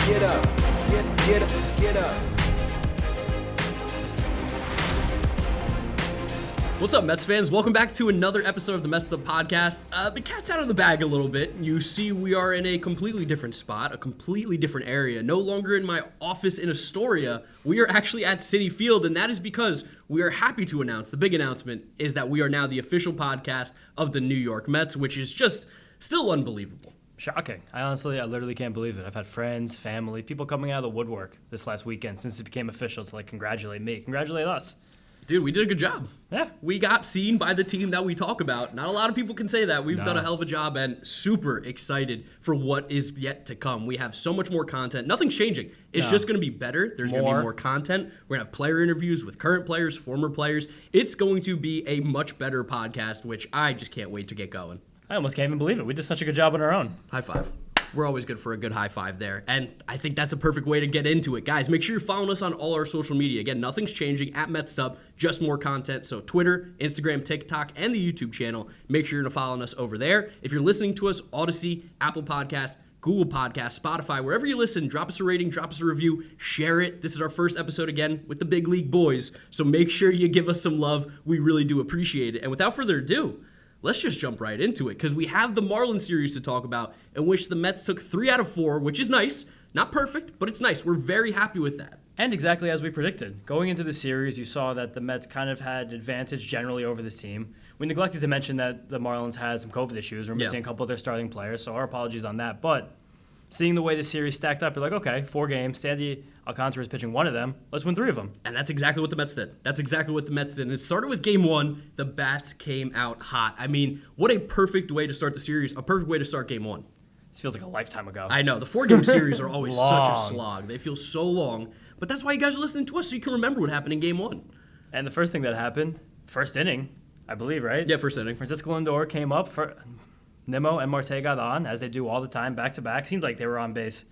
get up, get up, get up. What's up, Mets fans? Welcome back to another episode of the Mets'd Up Podcast. The cat's out of the bag a little bit. You see, we are in a completely different spot, a completely different area. No longer in my office in Astoria. We are actually at Citi Field, and that is because we are happy to announce, the big announcement is that we are now the official podcast of the New York Mets, which is just still unbelievable. Shocking. I literally can't believe it. I've had friends, family, people coming out of the woodwork this last weekend since it became official to congratulate me, congratulate us. Dude, we did a good job. Yeah. We got seen by the team that we talk about. Not a lot of people can say that. We've done a hell of a job and super excited for what is yet to come. We have so much more content. Nothing's changing. It's just going to be better. There's going to be more content. We're going to have player interviews with current players, former players. It's going to be a much better podcast, which I just can't wait to get going. I almost can't even believe it. We did such a good job on our own. High five. We're always good for a good high five there. And I think that's a perfect way to get into it. Guys, make sure you're following us on all our social media. Again, nothing's changing at Mets'd Up, just more content. So Twitter, Instagram, TikTok, and the YouTube channel. Make sure you're following us over there. If you're listening to us, Odyssey, Apple Podcast, Google Podcast, Spotify, wherever you listen, drop us a rating, drop us a review, share it. This is our first episode again with the Big League Boys. So make sure you give us some love. We really do appreciate it. And without further ado, let's just jump right into it because we have the Marlins series to talk about in which the Mets took 3 out of 4, which is nice. Not perfect, but it's nice. We're very happy with that. And exactly as we predicted. Going into the series, you saw that the Mets kind of had advantage generally over this team. We neglected to mention that the Marlins had some COVID issues. We're missing a couple of their starting players, so our apologies on that. But seeing the way the series stacked up, you're like, okay, 4 games. Sandy Alcantara is pitching 1 of them. Let's win 3 of them. And that's exactly what the Mets did. And it started with game 1. The bats came out hot. I mean, what a perfect way to start the series, a perfect way to start game 1. This feels like a lifetime ago. I know. The 4-game series are always such a slog. They feel so long. But that's why you guys are listening to us, so you can remember what happened in game 1. And the first thing that happened, first inning, I believe, right? Yeah, first inning. Francisco Lindor came up for Nimmo and Marte got on, as they do all the time, back-to-back. Seemed like they were on base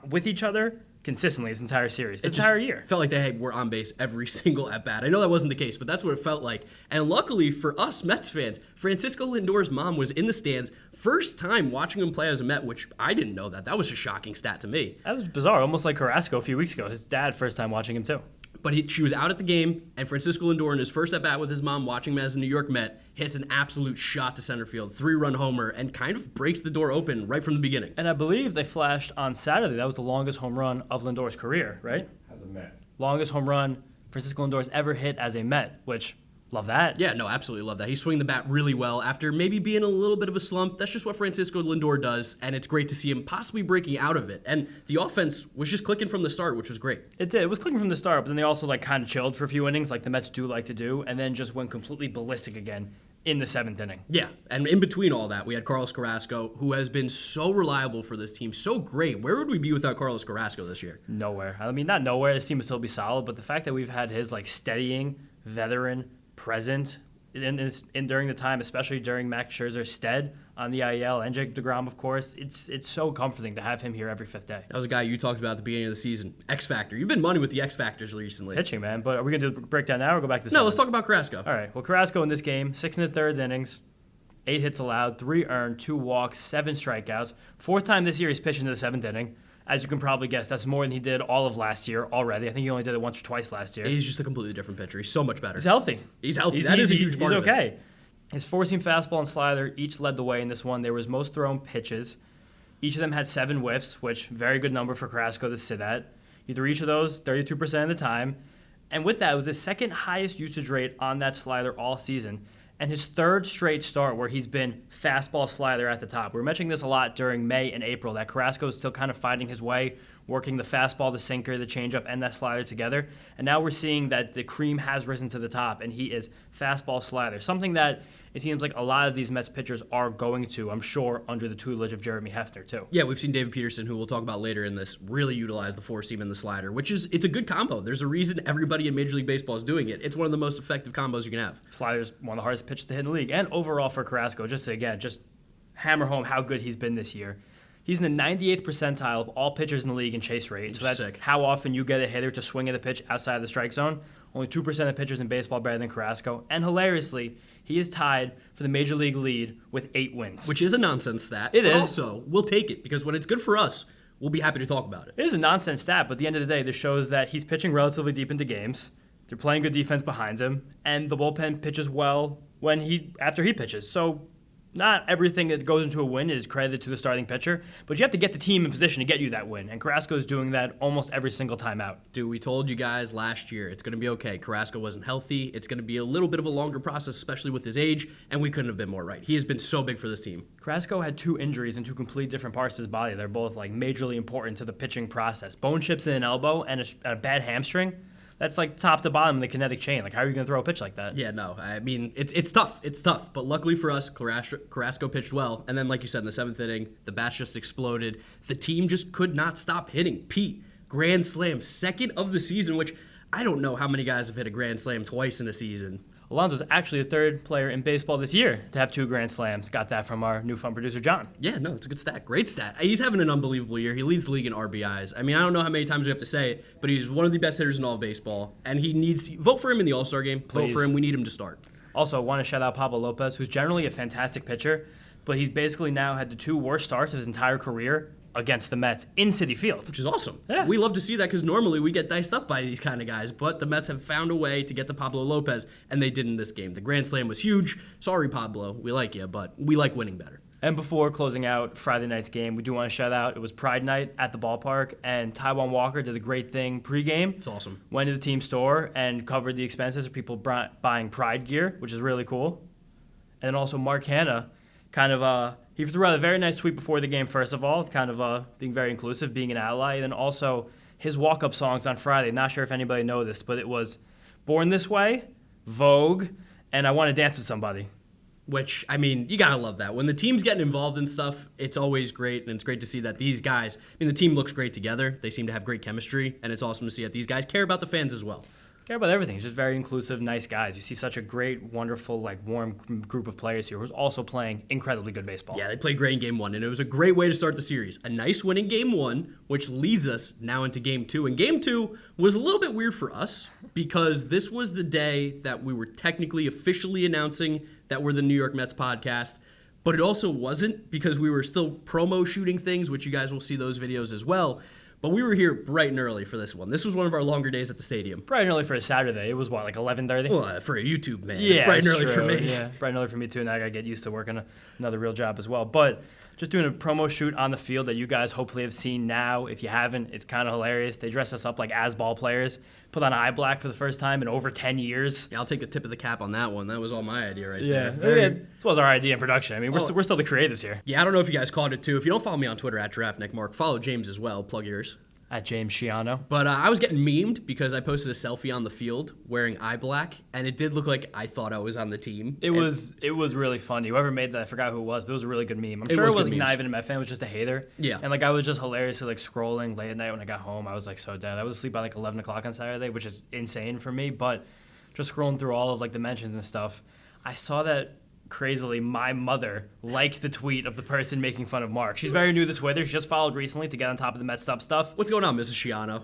with each other consistently this entire series, this entire year. Felt like they were on base every single at-bat. I know that wasn't the case, but that's what it felt like. And luckily for us Mets fans, Francisco Lindor's mom was in the stands. First time watching him play as a Met, which I didn't know that. That was a shocking stat to me. That was bizarre, almost like Carrasco a few weeks ago. His dad, first time watching him too. But she was out at the game, and Francisco Lindor in his first at-bat with his mom watching him as a New York Met hits an absolute shot to center field, 3-run homer, and kind of breaks the door open right from the beginning. And I believe they flashed on Saturday. That was the longest home run of Lindor's career, right? As a Met. Longest home run Francisco Lindor's ever hit as a Met, which, love that. Yeah, no, absolutely love that. He swung the bat really well after maybe being a little bit of a slump. That's just what Francisco Lindor does, and it's great to see him possibly breaking out of it. And the offense was just clicking from the start, which was great. It did. It was clicking from the start, but then they also kind of chilled for a few innings, like the Mets do like to do, and then just went completely ballistic again in the 7th inning. Yeah, and in between all that, we had Carlos Carrasco, who has been so reliable for this team, so great. Where would we be without Carlos Carrasco this year? Nowhere. I mean, not nowhere. This team would still be solid, but the fact that we've had his steadying, veteran presence in during the time, especially during Max Scherzer's stead on the IL and Jake DeGrom, of course, it's so comforting to have him here every 5th day. That was a guy you talked about at the beginning of the season. X Factor. You've been money with the X Factors recently. Pitching, man. But are we going to do the breakdown now or go back to the No, let's talk about Carrasco. All right. Well, Carrasco in this game, 6 1/3 innings, 8 hits allowed, 3 earned, 2 walks, 7 strikeouts. 4th time this year he's pitched into the 7th inning. As you can probably guess, that's more than he did all of last year already. I think he only did it once or twice last year. He's just a completely different pitcher. He's so much better. He's healthy. That is a huge part of it. He's okay. His 4-seam fastball and slider each led the way in this one. There was most thrown pitches. Each of them had 7 whiffs, which very good number for Carrasco to sit at. He threw each of those 32% of the time. And with that, it was his 2nd highest usage rate on that slider all season. And his 3rd straight start where he's been fastball slider at the top. We were mentioning this a lot during May and April, that Carrasco is still kind of finding his way, working the fastball, the sinker, the changeup, and that slider together. And now we're seeing that the cream has risen to the top, and he is fastball slider, something that it seems like a lot of these Mets pitchers are going to, I'm sure, under the tutelage of Jeremy Hefner, too. Yeah, we've seen David Peterson, who we'll talk about later in this, really utilize the 4-seam and the slider, it's a good combo. There's a reason everybody in Major League Baseball is doing it. It's one of the most effective combos you can have. Slider's one of the hardest pitches to hit in the league. And overall for Carrasco, just hammer home how good he's been this year. He's in the 98th percentile of all pitchers in the league in chase rate. So that's sick. How often you get a hitter to swing at a pitch outside of the strike zone. Only 2% of pitchers in baseball better than Carrasco. And hilariously, he is tied for the Major League lead with 8 wins. Which is a nonsense stat. It is. Also, we'll take it because when it's good for us, we'll be happy to talk about it. It is a nonsense stat, but at the end of the day, this shows that he's pitching relatively deep into games. They're playing good defense behind him, and the bullpen pitches well after he pitches. So not everything that goes into a win is credited to the starting pitcher, but you have to get the team in position to get you that win, and Carrasco is doing that almost every single time out. Dude, we told you guys last year it's going to be okay. Carrasco wasn't healthy. It's going to be a little bit of a longer process, especially with his age, and we couldn't have been more right. He has been so big for this team. Carrasco had 2 injuries in 2 complete different parts of his body. They're both like majorly important to the pitching process. Bone chips in an elbow and a bad hamstring. That's like top to bottom in the kinetic chain. Like, how are you going to throw a pitch like that? Yeah, no. I mean, it's tough. It's tough. But luckily for us, Carrasco pitched well. And then, like you said, in the 7th inning, the bats just exploded. The team just could not stop hitting. Pete, grand slam, 2nd of the season, which I don't know how many guys have hit a grand slam twice in a season. Alonso is actually the 3rd player in baseball this year to have 2 grand slams. Got that from our new fun producer, John. Yeah, no, it's a good stat. Great stat. He's having an unbelievable year. He leads the league in RBIs. I mean, I don't know how many times we have to say it, but he's one of the best hitters in all of baseball. And he needs vote for him in the All-Star game. Please. Vote for him. We need him to start. Also, I want to shout out Pablo Lopez, who's generally a fantastic pitcher, but he's basically now had the 2 worst starts of his entire career against the Mets in Citi Field. Which is awesome. Yeah. We love to see that because normally we get diced up by these kind of guys, but the Mets have found a way to get to Pablo Lopez, and they did in this game. The grand slam was huge. Sorry, Pablo. We like you, but we like winning better. And before closing out Friday night's game, we do want to shout out, it was Pride Night at the ballpark, and Taijuan Walker did a great thing pregame. It's awesome. Went to the team store and covered the expenses of people buying Pride gear, which is really cool. And then also Mark Hanna he threw out a very nice tweet before the game, first of all, being very inclusive, being an ally. And then also his walk-up songs on Friday. Not sure if anybody knows this, but it was Born This Way, Vogue, and I Want to Dance with Somebody. Which, I mean, you got to love that. When the team's getting involved in stuff, it's always great, and it's great to see that these guys, the team looks great together. They seem to have great chemistry, and it's awesome to see that these guys care about the fans as well. Care about everything. Just very inclusive, nice guys. You see such a great, wonderful, warm group of players here who's also playing incredibly good baseball. Yeah, they played great in Game 1, and it was a great way to start the series. A nice win in Game 1, which leads us now into Game 2. And Game 2 was a little bit weird for us because this was the day that we were technically officially announcing that we're the New York Mets podcast, but it also wasn't because we were still promo shooting things, which you guys will see those videos as well. But we were here bright and early for this one. This was one of our longer days at the stadium. Bright and early for a Saturday. It was, 11:30? Well, for a YouTube man. Yeah, it's bright and early true. for me. Yeah, bright and early for me too, and I got to get used to working another real job as well. But just doing a promo shoot on the field that you guys hopefully have seen now. If you haven't, it's kind of hilarious. They dress us up like as ball players, put on eye black for the first time in over 10 years. Yeah, I'll take the tip of the cap on that one. That was all my idea right Yeah, there. this was our idea in production. I mean, we're still the creatives here. Yeah, I don't know if you guys caught it too. If you don't follow me on Twitter at GiraffeNeckMark, follow James as well. Plug yours. At James Schiano. But I was getting memed because I posted a selfie on the field wearing eye black, and it did look like I thought I was on the team. It was really funny. Whoever made that, I forgot who it was, but it was a really good meme. I'm sure it wasn't not even a Met fan, it was just a hater. Yeah. And I was just hilariously scrolling late at night when I got home. I was so dead. I was asleep by 11 o'clock on Saturday, which is insane for me. But just scrolling through all of the mentions and stuff, I saw that crazily my mother liked the tweet of the person making fun of Mark. She's very new to Twitter. She just followed recently to get on top of the Mets'd Up stuff. What's going on, Mrs. Schiano?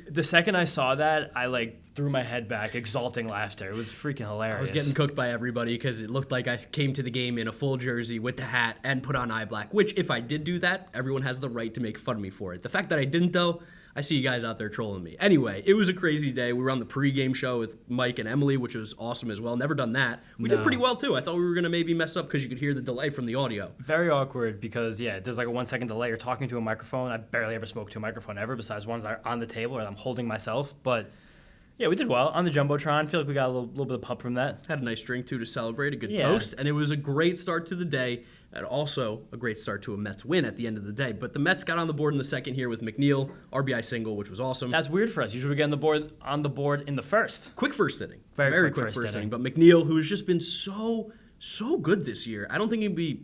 The second I saw that, I threw my head back, exulting laughter. It was freaking hilarious. I was getting cooked by everybody because it looked like I came to the game in a full jersey with the hat and put on eye black, which if I did do that, everyone has the right to make fun of me for it. The fact that I didn't, though, I see you guys out there trolling me. Anyway, it was a crazy day. We were on the pregame show with Mike and Emily, which was awesome as well. Never done that. We did pretty well, too. I thought we were going to maybe mess up because you could hear the delay from the audio. Very awkward because, there's a 1 second delay. You're talking to a microphone. I barely ever spoke to a microphone ever besides ones that are on the table or I'm holding myself. But, yeah, we did well on the Jumbotron. I feel like we got a little bit of pub from that. Had a nice drink, too, to celebrate. A good toast. And it was a great start to the day. And also a great start to a Mets win at the end of the day. But the Mets got on the board in the second here with McNeil, RBI single, which was awesome. That's weird for us. Usually we get on the board in the first. Quick first inning. Very quick first inning. But McNeil, who's just been so good this year. I don't think he'd be,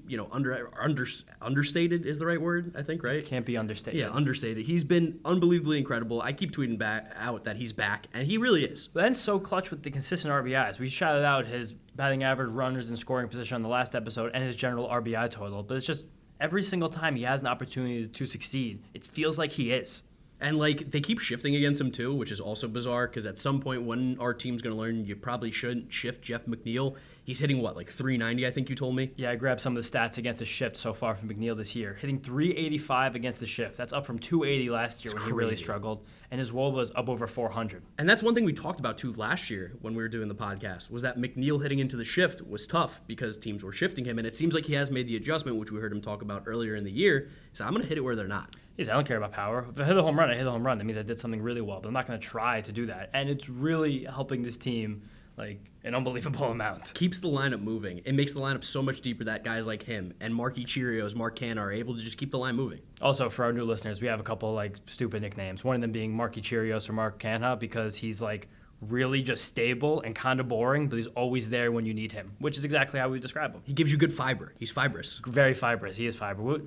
understated is the right word, I think, right? Can't be understated. Yeah, understated. He's been unbelievably incredible. I keep tweeting out that he's back, and he really is. Ben's so clutch with the consistent RBIs. We shouted out his batting average, runners, and scoring position on the last episode, and his general RBI total. But it's just every single time he has an opportunity to succeed, it feels like he is. And, like, they keep shifting against him, too, which is also bizarre because at some point when our team's going to learn you probably shouldn't shift Jeff McNeil. He's hitting, what, like 390, I think you told me? Yeah, I grabbed some of the stats against the shift so far from McNeil this year. Hitting 385 against the shift. That's up from 280 last year when he really struggled. And his WOBA was up over 400. And that's one thing we talked about, too, last year when we were doing the podcast, was that McNeil hitting into the shift was tough because teams were shifting him. And it seems like he has made the adjustment, which we heard him talk about earlier in the year. So I'm going to hit it where they're not. I don't care about power. If I hit a home run, I hit a home run. That means I did something really well, but I'm not going to try to do that. And it's really helping this team like an unbelievable amount. Keeps the lineup moving. It makes the lineup so much deeper that guys like him and Marky Cheerios, Mark Canha are able to just keep the line moving. Also, for our new listeners, we have a couple like stupid nicknames. One of them being Marky Cheerios or Mark Canha because he's like really just stable and kind of boring, but he's always there when you need him, which is exactly how we describe him. He gives you good fiber. He's fibrous. Very fibrous. He is fiber.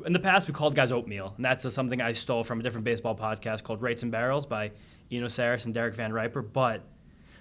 In the past, we called guys oatmeal, and that's something I stole from a different baseball podcast called Rates and Barrels by Eno Saris and Derek Van Riper. But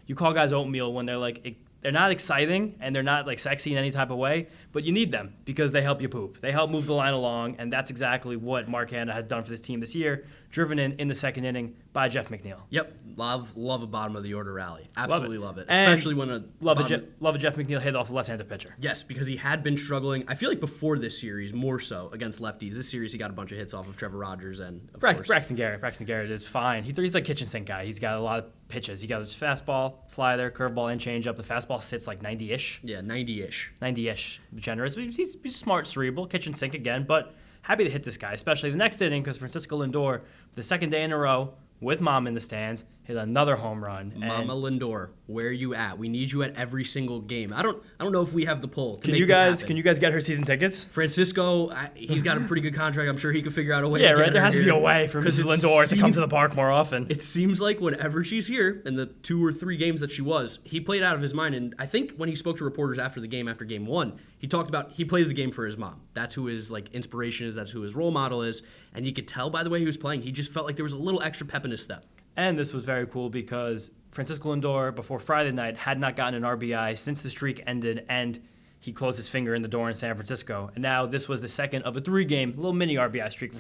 you call guys oatmeal when they're like they're not exciting and they're not like sexy in any type of way, but you need them because they help you poop. They help move the line along, and that's exactly what Mark Canha has done for this team this year, driven in the second inning by Jeff McNeil. Yep, love a bottom of the order rally. Absolutely love it. And especially when love a Jeff McNeil hit off a left-handed pitcher. Yes, because he had been struggling. I feel like before this series more so against lefties. This series he got a bunch of hits off of Trevor Rogers and of course Braxton Garrett. Braxton Garrett is fine. He's like kitchen sink guy. He's got a lot of pitches. He got his fastball, slider, curveball, and changeup. The fastball sits like 90-ish. Yeah, 90-ish. 90-ish, generous. He's smart, cerebral, kitchen sink again, but happy to hit this guy, especially the next inning because Francisco Lindor, for the second day in a row, with Mom in the stands, hit another home run. Mama Lindor, where are you at? We need you at every single game. I don't know if we have the pull to Can make you this guys happen. Can you guys get her season tickets? Francisco, he's got a pretty good contract. I'm sure he could figure out a way. Yeah, to get right. There her has to be here. a way for Mrs. Lindor to come to the park more often. It seems like whenever she's here, in the 2 or 3 games that she was, he played out of his mind. And I think when he spoke to reporters after game 1, he talked about he plays the game for his mom. That's who his like inspiration is. That's who his role model is. And you could tell by the way he was playing, he just felt like there was a little extra pep in his step. And this was very cool because Francisco Lindor, before Friday night, had not gotten an RBI since the streak ended, and he closed his finger in the door in San Francisco. And now this was the second of a 3-game, little mini RBI streak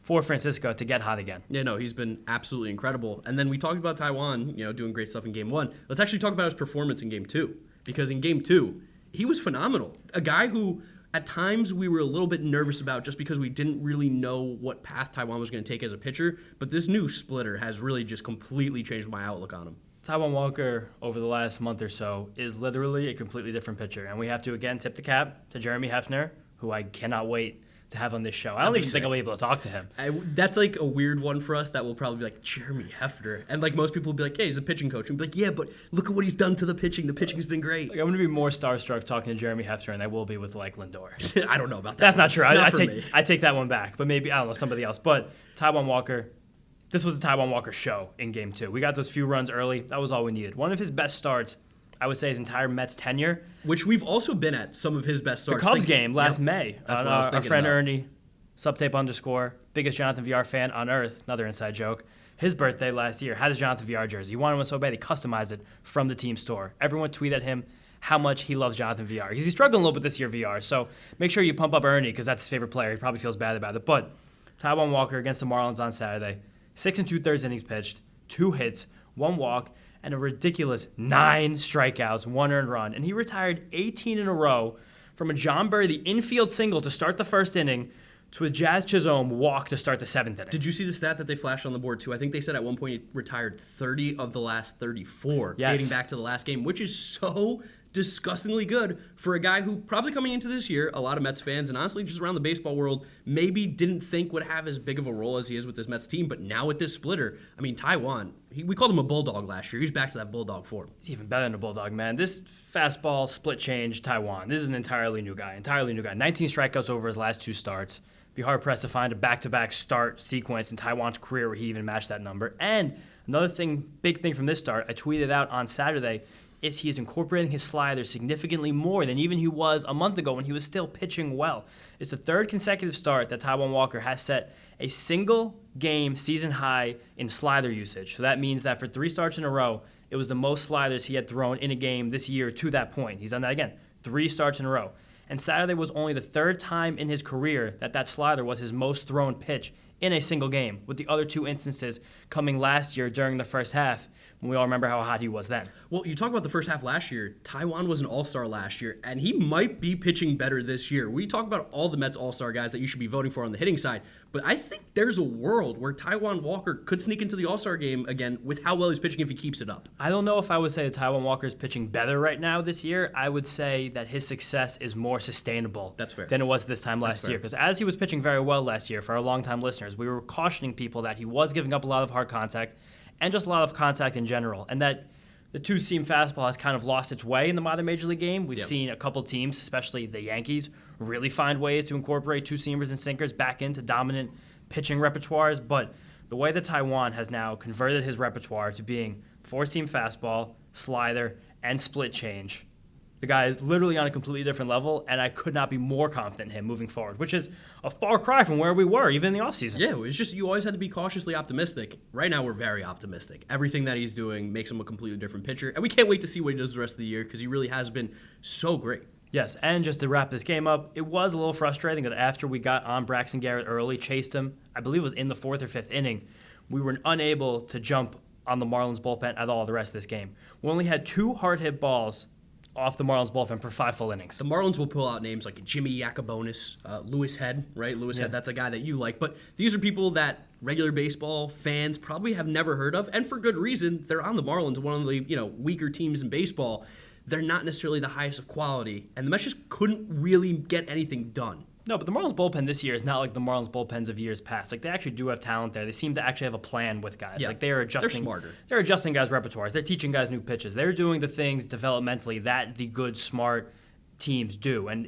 for Francisco to get hot again. Yeah, no, he's been absolutely incredible. And then we talked about Taijuan, doing great stuff in Game 1. Let's actually talk about his performance in Game 2. Because in Game 2, he was phenomenal. A guy who at times we were a little bit nervous about just because we didn't really know what path Taijuan was going to take as a pitcher. But this new splitter has really just completely changed my outlook on him. Taijuan Walker, over the last month or so, is literally a completely different pitcher. And we have to, again, tip the cap to Jeremy Hefner, who I cannot wait to have on this show. I don't even think I'll be able to talk to him. That's like a weird one for us that will probably be like, Jeremy Hefner. And like most people will be like, yeah, he's a pitching coach. And be like, yeah, but look at what he's done to the pitching. The pitching's been great. Like, I'm going to be more starstruck talking to Jeremy Hefner than I will be with like Lindor. I don't know about that. That's not true. Me. I take that one back. But maybe, I don't know, somebody else. But Taijuan Walker, this was a Taijuan Walker show in Game 2. We got those few runs early. That was all we needed. One of his best starts, I would say, his entire Mets tenure. Which we've also been at some of his best starts. The Cubs game last May. That's what I was thinking our friend about. Ernie, subtape_, biggest Jonathan VR fan on earth, another inside joke. His birthday last year had his Jonathan VR jersey. He wanted one so bad he customized it from the team store. Everyone tweeted at him how much he loves Jonathan VR. He's struggling a little bit this year, VR, so make sure you pump up Ernie because that's his favorite player. He probably feels bad about it. But Taijuan Walker against the Marlins on Saturday, 6 2/3 innings pitched, 2 hits, 1 walk, and a ridiculous 9 strikeouts, 1 earned run. And he retired 18 in a row from a John Burry, the infield single to start the first inning, to a Jazz Chisholm walk to start the 7th inning. Did you see the stat that they flashed on the board, too? I think they said at one point he retired 30 of the last 34, dating back to the last game, which is so disgustingly good for a guy who probably coming into this year, a lot of Mets fans, and honestly just around the baseball world, maybe didn't think would have as big of a role as he is with this Mets team. But now with this splitter, I mean, Taijuan, we called him a bulldog last year. He's back to that bulldog form. He's even better than a bulldog, man. This fastball split change, Taijuan, this is an entirely new guy. 19 strikeouts over his last 2 starts. Be hard-pressed to find a back-to-back start sequence in Taijuan's career where he even matched that number. And another thing, big thing from this start, I tweeted out on Saturday, is he is incorporating his slider significantly more than even he was a month ago when he was still pitching well. It's the 3rd consecutive start that Taijuan Walker has set a single-game season high in slider usage. So that means that for 3 starts in a row, it was the most sliders he had thrown in a game this year to that point. He's done that again, 3 starts in a row. And Saturday was only the 3rd time in his career that slider was his most thrown pitch in a single game, with the other 2 instances coming last year during the first half. And we all remember how hot he was then. Well, you talk about the first half last year. Taijuan was an all-star last year, and he might be pitching better this year. We talk about all the Mets all-star guys that you should be voting for on the hitting side, but I think there's a world where Taijuan Walker could sneak into the all-star game again with how well he's pitching if he keeps it up. I don't know if I would say that Taijuan Walker is pitching better right now this year. I would say that his success is more sustainable than it was this time last year. Because as he was pitching very well last year, for our longtime listeners, we were cautioning people that he was giving up a lot of hard contact and just a lot of contact in general, and that the two-seam fastball has kind of lost its way in the modern Major League game. We've seen a couple teams, especially the Yankees, really find ways to incorporate two-seamers and sinkers back into dominant pitching repertoires. But the way that Taijuan has now converted his repertoire to being four-seam fastball, slider, and split change, the guy is literally on a completely different level, and I could not be more confident in him moving forward, which is a far cry from where we were, even in the offseason. Yeah, it's just you always had to be cautiously optimistic. Right now, we're very optimistic. Everything that he's doing makes him a completely different pitcher, and we can't wait to see what he does the rest of the year because he really has been so great. Yes, and just to wrap this game up, it was a little frustrating that after we got on Braxton Garrett early, chased him, I believe it was in the 4th or 5th inning, we were unable to jump on the Marlins bullpen at all the rest of this game. We only had 2 hard-hit balls off the Marlins bullpen for 5 full innings. The Marlins will pull out names like Jimmy Yacobonis, Lewis Head, right? Lewis Head, that's a guy that you like. But these are people that regular baseball fans probably have never heard of, and for good reason. They're on the Marlins, one of the weaker teams in baseball. They're not necessarily the highest of quality, and the Mets just couldn't really get anything done. No, but the Marlins bullpen this year is not like the Marlins bullpens of years past. Like, they actually do have talent there. They seem to actually have a plan with guys. Yeah, like, they're adjusting. They're smarter. They're adjusting guys' repertoires. They're teaching guys new pitches. They're doing the things developmentally that the good, smart teams do. And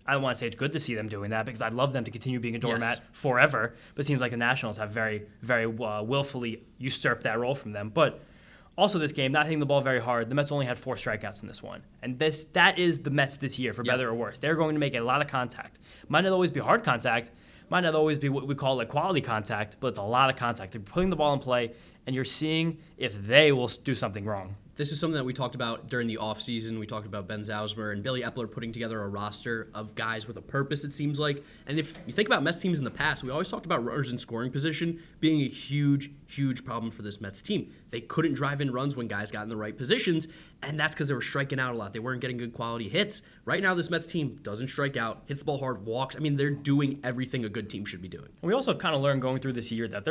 I don't want to say it's good to see them doing that because I'd love them to continue being a doormat forever. But it seems like the Nationals have very, very willfully usurped that role from them. But also this game, not hitting the ball very hard, the Mets only had 4 strikeouts in this one. And that is the Mets this year, for better or worse. They're going to make a lot of contact. Might not always be hard contact, might not always be what we call like quality contact, but it's a lot of contact. They're putting the ball in play, and you're seeing if they will do something wrong. This is something that we talked about during the offseason. We talked about Ben Zausmer and Billy Epler putting together a roster of guys with a purpose, it seems like. And if you think about Mets teams in the past, we always talked about runners in scoring position being a huge, huge problem for this Mets team. They couldn't drive in runs when guys got in the right positions, and that's because they were striking out a lot. They weren't getting good quality hits. Right now, this Mets team doesn't strike out, hits the ball hard, walks. I mean, they're doing everything a good team should be doing. We also have kind of learned going through this year that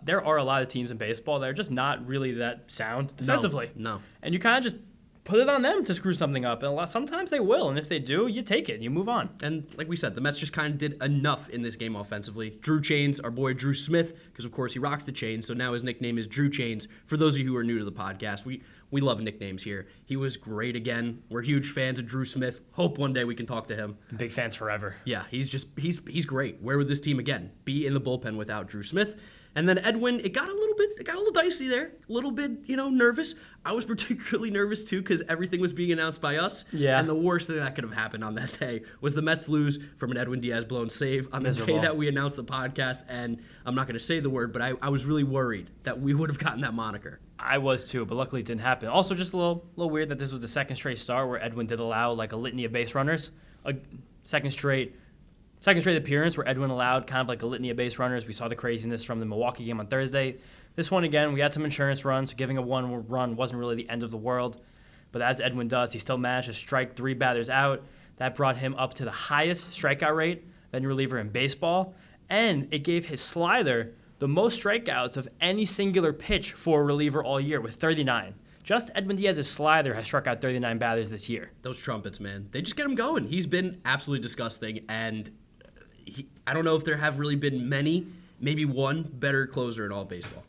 there are a lot of teams in baseball that are just not really that sound defensively. No. And you kind of just put it on them to screw something up. And sometimes they will. And if they do, you take it and you move on. And like we said, the Mets just kind of did enough in this game offensively. Drew Chains, our boy Drew Smith, because of course he rocks the chains, so now his nickname is Drew Chains. For those of you who are new to the podcast, we love nicknames here. He was great again. We're huge fans of Drew Smith. Hope one day we can talk to him. Big fans forever. Yeah, he's great. Where would this team again be in the bullpen without Drew Smith? And then Edwin, it got a little dicey there, a little bit, nervous. I was particularly nervous too because everything was being announced by us. Yeah. And the worst thing that could have happened on that day was the Mets lose from an Edwin Diaz blown save on the day that we announced the podcast. And I'm not going to say the word, but I was really worried that we would have gotten that moniker. I was too, but luckily it didn't happen. Also, just a little weird that this was the second straight start where Edwin did allow like a litany of base runners. A second straight appearance where Edwin allowed kind of like a litany of base runners. We saw the craziness from the Milwaukee game on Thursday. This one, again, we had some insurance runs, so giving a 1 run wasn't really the end of the world. But as Edwin does, he still managed to strike 3 batters out. That brought him up to the highest strikeout rate of any reliever in baseball. And it gave his slider the most strikeouts of any singular pitch for a reliever all year with 39. Just Edwin Diaz's slider has struck out 39 batters this year. Those trumpets, man. They just get him going. He's been absolutely disgusting, and I don't know if there have really been many, maybe one better closer in all of baseball.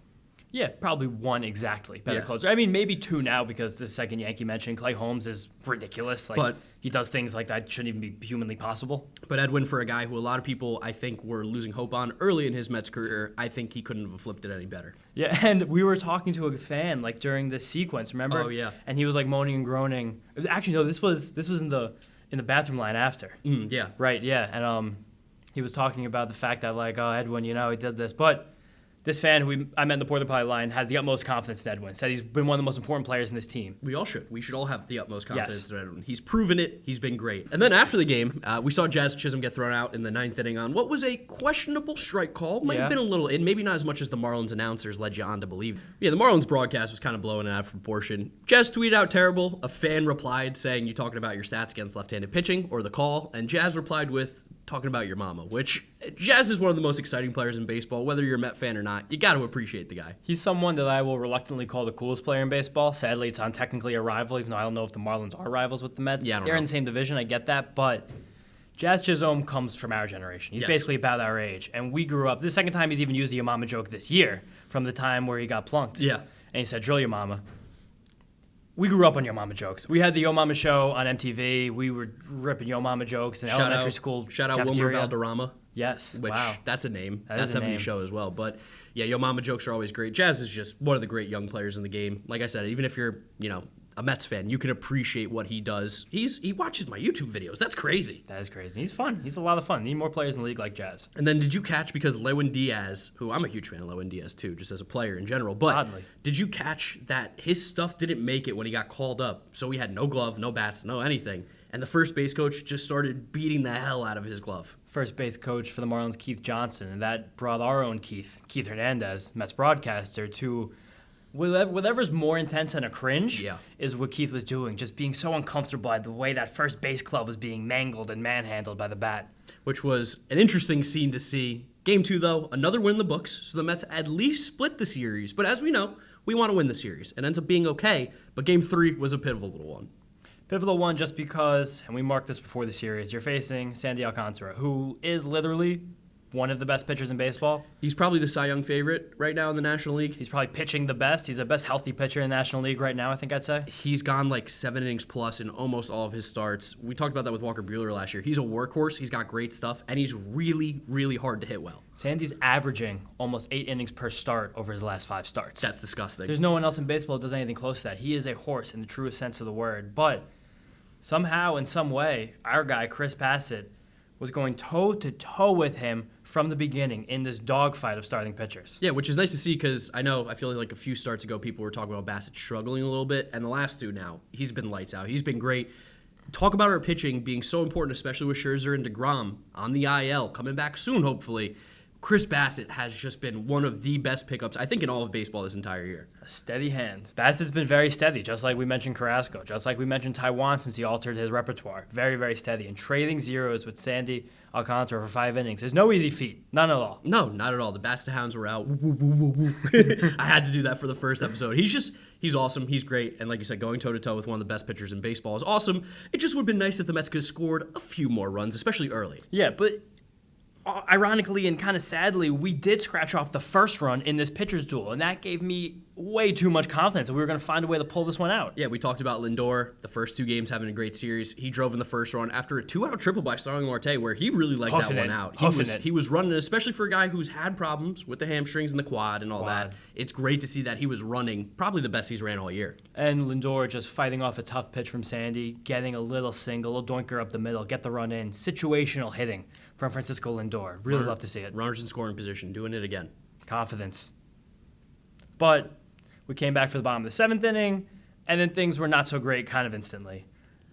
Yeah, probably one exactly better closer. I mean, maybe 2 now because the second Yankee mentioned, Clay Holmes, is ridiculous. But he does things like that shouldn't even be humanly possible. But Edwin, for a guy who a lot of people, I think, were losing hope on early in his Mets career, I think he couldn't have flipped it any better. Yeah, and we were talking to a fan like during this sequence, remember? Oh, yeah. And he was like moaning and groaning. Actually, no, this was in the bathroom line after. Yeah. Right, yeah. And he was talking about the fact that, like, oh, Edwin, he did this. But This fan who I met in the Porter Potty line has the utmost confidence in Edwin. Said he's been one of the most important players in this team. We all should. We should all have the utmost confidence in Edwin. He's proven it. He's been great. And then after the game, we saw Jazz Chisholm get thrown out in the 9th inning on what was a questionable strike call. Might have been a little in, maybe not as much as the Marlins announcers led you on to believe. Yeah, the Marlins broadcast was kind of blowing it out of proportion. Jazz tweeted out terrible. A fan replied saying, "You talking about your stats against left-handed pitching or the call?" And Jazz replied with, "Talking about your mama," which Jazz is one of the most exciting players in baseball. Whether you're a Met fan or not, you got to appreciate the guy. He's someone that I will reluctantly call the coolest player in baseball. Sadly, it's on technically a rival, even though I don't know if the Marlins are rivals with the Mets. Yeah, They're in the same division, I get that, but Jazz Chisholm comes from our generation. He's basically about our age, and we grew up. This is the second time he's even used the Yo Mama joke this year from the time where he got plunked. Yeah. And he said, "Drill your mama." We grew up on Yo Mama jokes. We had the Yo Mama show on MTV. We were ripping Yo Mama jokes in elementary school Shout out cafeteria. Wilmer Valderrama. Yes, Which, wow. that's a name. That That's is a a name. show as well. But, yeah, Yo Mama jokes are always great. Jazz is just one of the great young players in the game. Like I said, even if you're, a Mets fan, you can appreciate what he does. He watches my YouTube videos. That's crazy. That is crazy. He's fun. He's a lot of fun. Need more players in the league like Jazz. And then did you catch, because Lewin Diaz, who I'm a huge fan of Lewin Diaz too, just as a player in general, but Oddly. did you catch that his stuff didn't make it when he got called up? So he had no glove, no bats, no anything. And the first base coach just started beating the hell out of his glove. First base coach for the Marlins, Keith Johnson, and that brought our own Keith Hernandez, Mets broadcaster, to whatever's more intense than a cringe is what Keith was doing, just being so uncomfortable by the way that first base glove was being mangled and manhandled by the bat. Which was an interesting scene to see. Game 2, though, another win in the books, so the Mets at least split the series. But as we know, we want to win the series. It ends up being okay, but Game 3 was a pivotal one. Pivotal one just because, and we marked this before the series, you're facing Sandy Alcantara, who is literally one of the best pitchers in baseball. He's probably the Cy Young favorite right now in the National League. He's probably pitching the best. He's the best healthy pitcher in the National League right now, I think I'd say. He's gone like 7 innings plus in almost all of his starts. We talked about that with Walker Buehler last year. He's a workhorse. He's got great stuff, and he's really, really hard to hit well. Sandy's averaging almost 8 innings per start over his last 5 starts. That's disgusting. There's no one else in baseball that does anything close to that. He is a horse in the truest sense of the word. But somehow, in some way, our guy, Chris Bassett, was going toe-to-toe with him from the beginning in this dogfight of starting pitchers. Yeah, which is nice to see because I feel like a few starts ago people were talking about Bassett struggling a little bit, and the last 2 now, he's been lights out. He's been great. Talk about our pitching being so important, especially with Scherzer and DeGrom on the IL, coming back soon, hopefully. Chris Bassett has just been one of the best pickups, I think, in all of baseball this entire year. A steady hand. Bassett's been very steady, just like we mentioned Carrasco, just like we mentioned Taijuan since he altered his repertoire. Very, very steady. And trading zeros with Sandy Alcantara for 5 innings is no easy feat. None at all. No, not at all. The Bassett Hounds were out. I had to do that for the first episode. He's awesome. He's great. And like you said, going toe-to-toe with one of the best pitchers in baseball is awesome. It just would have been nice if the Mets could have scored a few more runs, especially early. Yeah, but ironically and kind of sadly, we did scratch off the first run in this pitcher's duel, and that gave me way too much confidence that we were going to find a way to pull this one out. Yeah, we talked about Lindor, the first 2 games having a great series. He drove in the first run after a 2-out triple by Starling Marte, where he really legged that one out. He was running, especially for a guy who's had problems with the hamstrings and the quad and all that. It's great to see that he was running probably the best he's ran all year. And Lindor just fighting off a tough pitch from Sandy, getting a little single, a little doinker up the middle, get the run in. Situational hitting from Francisco Lindor. Really love to see it. Runners in scoring position, doing it again. Confidence. But we came back for the bottom of the 7th inning, and then things were not so great kind of instantly.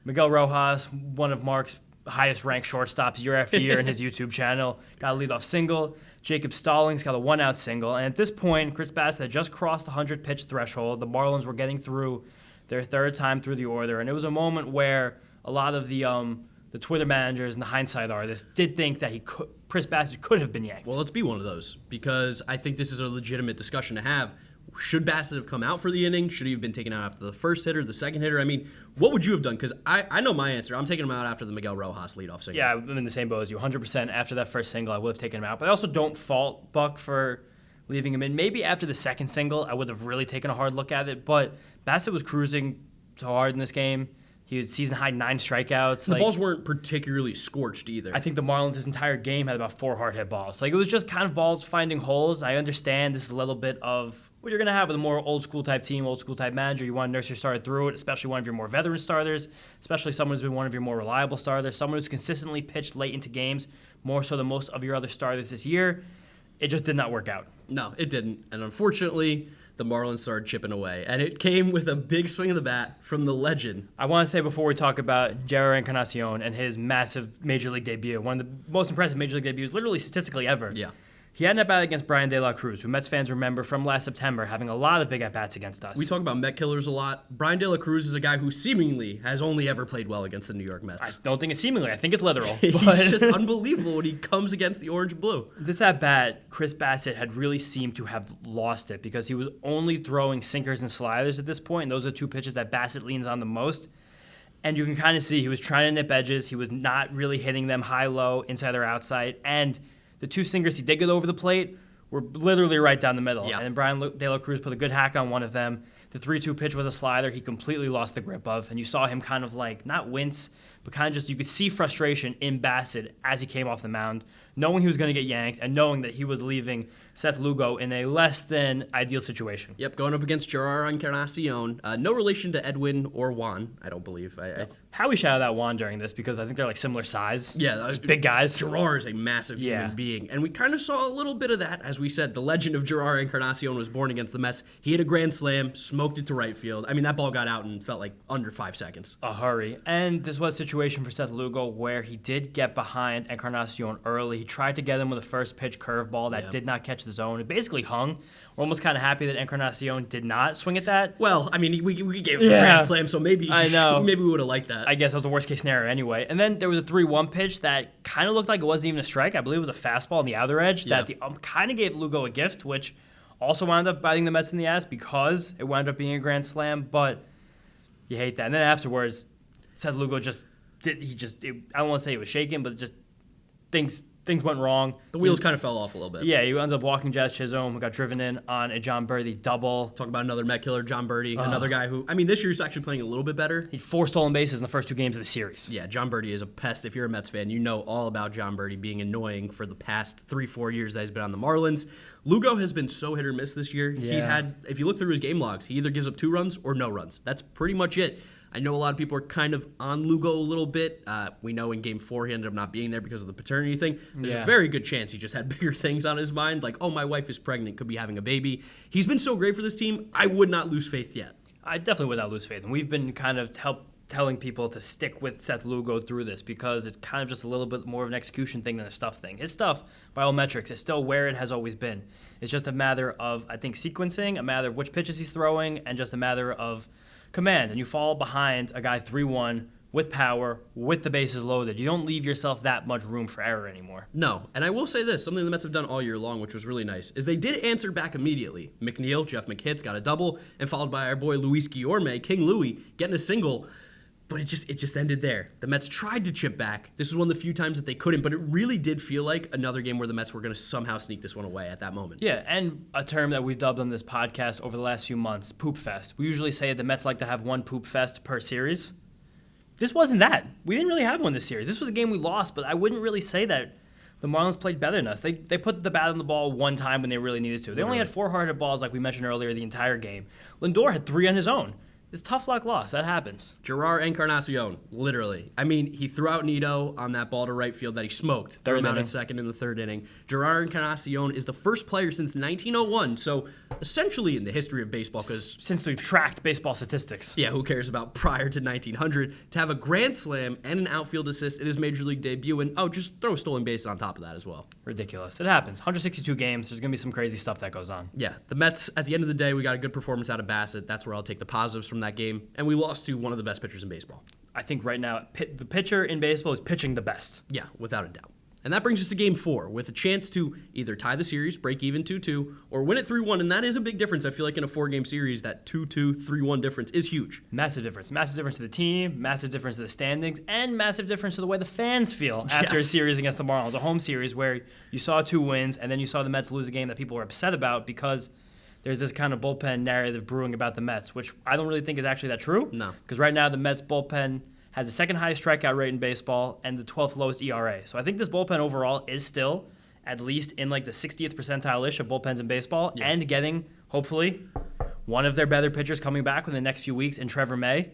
Miguel Rojas, one of Mark's highest-ranked shortstops year after year in his YouTube channel, got a leadoff single. Jacob Stallings got a 1-out single. And at this point, Chris Bassett had just crossed the 100-pitch threshold. The Marlins were getting through their 3rd time through the order, and it was a moment where a lot of the Twitter managers and the hindsight artists did think that Chris Bassett could have been yanked. Well, let's be one of those, because I think this is a legitimate discussion to have. Should Bassett have come out for the inning? Should he have been taken out after the first hitter, the second hitter? I mean, what would you have done? Because I know my answer. I'm taking him out after the Miguel Rojas leadoff single. Yeah, I'm in the same boat as you. 100% after that first single, I would have taken him out. But I also don't fault Buck for leaving him in. Maybe after the second single, I would have really taken a hard look at it. But Bassett was cruising so hard in this game. He had season-high 9 strikeouts. The balls weren't particularly scorched either. I think the Marlins, this entire game, had about 4 hard-hit balls. It was just kind of balls finding holes. I understand this is a little bit of what you're going to have with a more old-school type team, old-school type manager. You want to nurse your starter through it, especially one of your more veteran starters, especially someone who's been one of your more reliable starters, someone who's consistently pitched late into games, more so than most of your other starters this year. It just did not work out. No, it didn't. And unfortunately, the Marlins started chipping away. And it came with a big swing of the bat from the legend. I want to say before we talk about Jerry Encarnacion and his massive Major League debut, one of the most impressive Major League debuts literally statistically ever. Yeah. He had an at-bat against Brian De La Cruz, who Mets fans remember from last September having a lot of big at-bats against us. We talk about Met killers a lot. Brian De La Cruz is a guy who seemingly has only ever played well against the New York I Mets. don't think it's seemingly. I think it's literal. He's just unbelievable when he comes against the orange and blue. This at-bat, Chris Bassett had really seemed to have lost it because he was only throwing sinkers and sliders at this point, and those are the two pitches that Bassett leans on the most. And you can kind of see he was trying to nip edges. He was not really hitting them high-low, inside or outside. And the two singers he did get over the plate were literally right down the middle. Yeah. And Brian De La Cruz put a good hack on one of them. The 3-2 pitch was a slider he completely lost the grip of. And you saw him kind of like, not wince, but kind of just, you could see frustration in Bassett as he came off the mound, knowing he was going to get yanked and knowing that he was leaving Seth Lugo in a less than ideal situation. Yep, going up against Gerard Encarnacion. No relation to Edwin or Juan, I don't believe. Howie shouted out Juan during this because I think they're like similar size. Yeah, big guys. Gerard is a massive human being. And we kind of saw a little bit of that. As we said, the legend of Gerard Encarnacion was born against the Mets. He hit a grand slam, smoked it to right field. I mean, that ball got out in felt like under 5 seconds. A hurry. And this was a situation for Seth Lugo where he did get behind Encarnacion early. He tried to get him with a first pitch curveball that did not catch the zone. It basically hung. We're almost kind of happy that Encarnacion did not swing at that. Well, I mean, we gave him a grand slam, so maybe maybe we would have liked that. I guess that was the worst case scenario anyway. And then there was a 3-1 pitch that kind of looked like it wasn't even a strike. I believe it was a fastball on the outer edge that the kind of gave Lugo a gift, which also wound up biting the Mets in the ass because it wound up being a grand slam. But you hate that. And then afterwards, Seth Lugo I don't want to say he was shaken, but just things went wrong. The wheels kind of fell off a little bit. Yeah, he ended up walking Jazz Chisholm, who got driven in on a John Birdie double. Talk about another Met killer, John Birdie, another guy who, I mean, this year's actually playing a little bit better. He had 4 stolen bases in the first 2 games of the series. Yeah, John Birdie is a pest. If you're a Mets fan, you know all about John Birdie being annoying for the past 3-4 years that he's been on the Marlins. Lugo has been so hit or miss this year. Yeah. He's had, if you look through his game logs, he either gives up 2 runs or no runs. That's pretty much it. I know a lot of people are kind of on Lugo a little bit. We know in Game 4 he ended up not being there because of the paternity thing. There's a very good chance he just had bigger things on his mind, like, oh, my wife is pregnant, could be having a baby. He's been so great for this team, I would not lose faith yet. I definitely would not lose faith. And we've been kind of telling people to stick with Seth Lugo through this because it's kind of just a little bit more of an execution thing than a stuff thing. His stuff, by all metrics, is still where it has always been. It's just a matter of, I think, sequencing, a matter of which pitches he's throwing, and just a matter of command. And you fall behind a guy 3-1 with power, with the bases loaded. You don't leave yourself that much room for error anymore. No, and I will say this, something the Mets have done all year long, which was really nice, is they did answer back immediately. McNeil, Jeff McHitz got a double, and followed by our boy Luis Guillorme, King Louie, getting a single. But it just ended there. The Mets tried to chip back. This was one of the few times that they couldn't, but it really did feel like another game where the Mets were going to somehow sneak this one away at that moment. Yeah, and a term that we've dubbed on this podcast over the last few months, poop fest. We usually say the Mets like to have one poop fest per series. This wasn't that. We didn't really have one this series. This was a game we lost, but I wouldn't really say that the Marlins played better than us. They put the bat on the ball one time when they really needed to. They only had 4 hard-hit balls, like we mentioned earlier, the entire game. Lindor had 3 on his own. It's tough luck loss. That happens. Gerard Encarnacion, literally. I mean, he threw out Nito on that ball to right field that he smoked. Threw him out at second in the 3rd inning. Gerard Encarnacion is the first player since 1901, so essentially in the history of baseball, because since we've tracked baseball statistics. Yeah, who cares about prior to 1900, to have a grand slam and an outfield assist in his major league debut, and just throw a stolen base on top of that as well. Ridiculous. It happens. 162 games. There's going to be some crazy stuff that goes on. Yeah, the Mets, at the end of the day, we got a good performance out of Bassett. That's where I'll take the positives from that game, and we lost to one of the best pitchers in baseball. I think right now the pitcher in baseball is pitching the best. Yeah, without a doubt. And that brings us to Game 4, with a chance to either tie the series, break even 2-2, or win it 3-1, and that is a big difference. I feel like in a 4-game series, that 2-2, 3-1 difference is huge. Massive difference. Massive difference to the team, massive difference to the standings, and massive difference to the way the fans feel after a series against the Marlins, a home series where you saw 2 wins, and then you saw the Mets lose a game that people were upset about because there's this kind of bullpen narrative brewing about the Mets, which I don't really think is actually that true. No. Because right now the Mets bullpen has the 2nd highest strikeout rate in baseball and the 12th lowest ERA. So I think this bullpen overall is still at least in like the 60th percentile-ish of bullpens in baseball, and getting, hopefully, one of their better pitchers coming back in the next few weeks in Trevor May.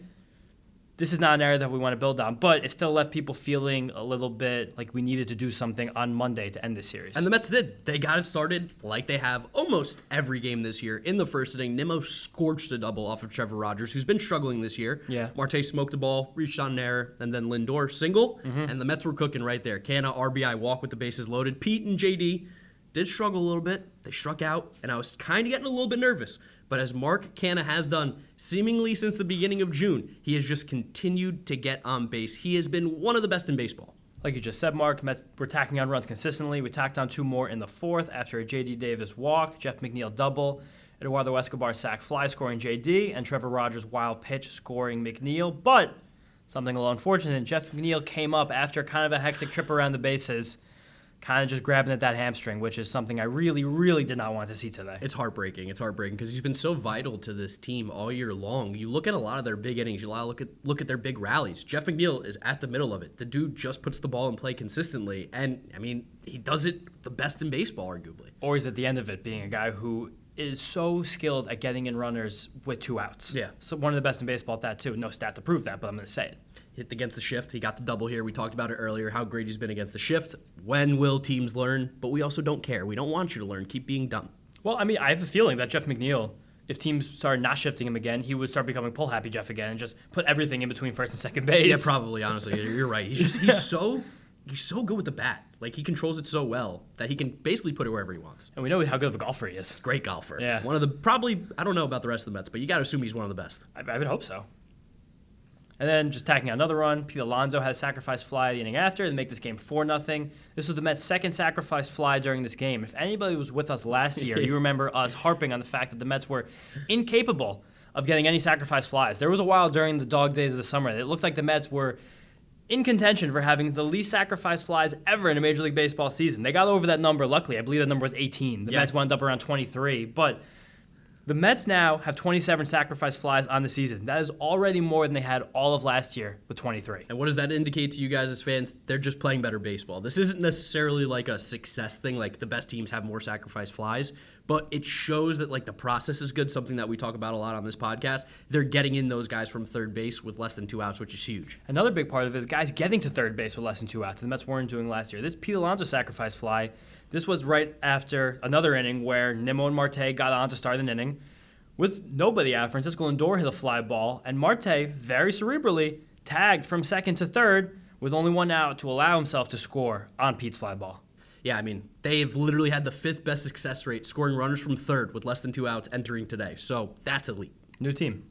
this is not an area that we want to build on, but it still left people feeling a little bit like we needed to do something on Monday to end this series. And the Mets did. They got it started like they have almost every game this year. In the first inning, Nimmo scorched a double off of Trevor Rogers, who's been struggling this year. Yeah. Marte smoked the ball, reached on an error, and then Lindor single, and the Mets were cooking right there. Canna, RBI walk with the bases loaded. Pete and JD did struggle a little bit. They struck out, and I was kind of getting a little bit nervous. But as Mark Canna has done seemingly since the beginning of June, he has just continued to get on base. He has been one of the best in baseball. Like you just said, Mark, Mets were tacking on runs consistently. We tacked on 2 more in the 4th after a J.D. Davis walk, Jeff McNeil double, Eduardo Escobar sac fly scoring J.D., and Trevor Rogers wild pitch scoring McNeil. But something a little unfortunate, Jeff McNeil came up after kind of a hectic trip around the bases, kind of just grabbing at that hamstring, which is something I really, really did not want to see today. It's heartbreaking. It's heartbreaking because he's been so vital to this team all year long. You look at a lot of their big innings. You look at their big rallies. Jeff McNeil is at the middle of it. The dude just puts the ball in play consistently, and I mean, he does it the best in baseball, arguably. Or he's at the end of it, being a guy who is so skilled at getting in runners with 2 outs. Yeah. So one of the best in baseball at that, too. No stat to prove that, but I'm going to say it. Hit against the shift. He got the double here. We talked about it earlier, how great he's been against the shift. When will teams learn? But we also don't care. We don't want you to learn. Keep being dumb. Well, I mean, I have a feeling that Jeff McNeil, if teams started not shifting him again, he would start becoming pull-happy Jeff again and just put everything in between first and second base. Yeah, probably, honestly. You're right. He's so good with the bat. Like, he controls it so well that he can basically put it wherever he wants. And we know how good of a golfer he is. Great golfer. Yeah. One of the, probably, I don't know about the rest of the Mets, but you got to assume he's one of the best. I would hope so. And then just tacking on another run, Pete Alonso had a sacrifice fly the inning after to make this game 4-0. This was the Mets' second sacrifice fly during this game. If anybody was with us last year, you remember us harping on the fact that the Mets were incapable of getting any sacrifice flies. There was a while during the dog days of the summer that it looked like the Mets were in contention for having the least sacrifice flies ever in a Major League Baseball season. They got over that number, luckily. I believe that number was 18. The Mets wound up around 23. But the Mets now have 27 sacrifice flies on the season. That is already more than they had all of last year with 23. And what does that indicate to you guys as fans? They're just playing better baseball. This isn't necessarily like a success thing, like the best teams have more sacrifice flies, but it shows that like the process is good, something that we talk about a lot on this podcast. They're getting in those guys from third base with less than 2 outs, which is huge. Another big part of it is guys getting to third base with less than 2 outs. The Mets weren't doing last year. This Pete Alonso sacrifice fly, this was right after another inning where Nimmo and Marte got on to start an inning. With nobody out, Francisco Lindor hit a fly ball, and Marte, very cerebrally, tagged from second to third with only 1 out to allow himself to score on Pete's fly ball. Yeah, I mean, they've literally had the 5th best success rate, scoring runners from third with less than 2 outs entering today. So that's elite. New team,